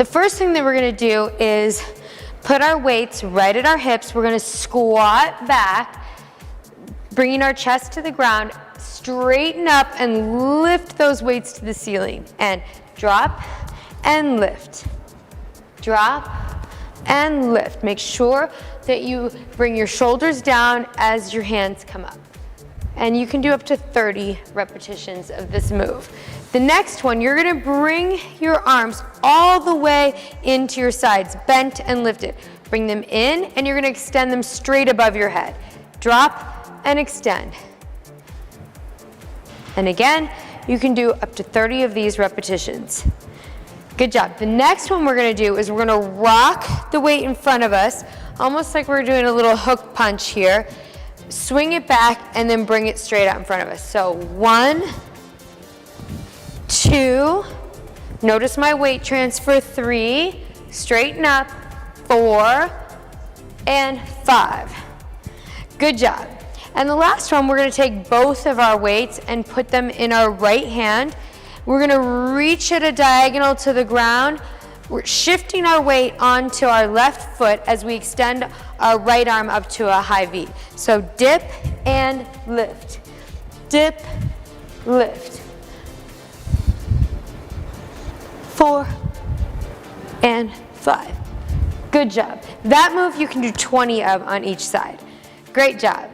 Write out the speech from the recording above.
The first thing that we're gonna do is put our weights right at our hips. We're gonna squat back, bringing our chest to the ground, straighten up and lift those weights to the ceiling. And drop and lift. Drop and lift. Make sure that you bring your shoulders down as your hands come up. And you can do up to 30 repetitions of this move. The next one, you're gonna bring your arms all the way into your sides, bent and lifted. Bring them in, and you're gonna extend them straight above your head. Drop and extend. And again, you can do up to 30 of these repetitions. Good job. The next one we're gonna do is we're gonna rock the weight in front of us, almost like we're doing a little hook punch here. Swing it back and then bring it straight out in front of us. So 1, 2, notice my weight transfer, 3, straighten up, 4, and 5. Good job. And the last one, we're gonna take both of our weights and put them in our right hand. We're gonna reach at a diagonal to the ground. We're shifting our weight onto our left foot as we extend our right arm up to a high V. So dip and lift. Dip, lift. 4 and 5. Good job. That move you can do 20 of on each side. Great job.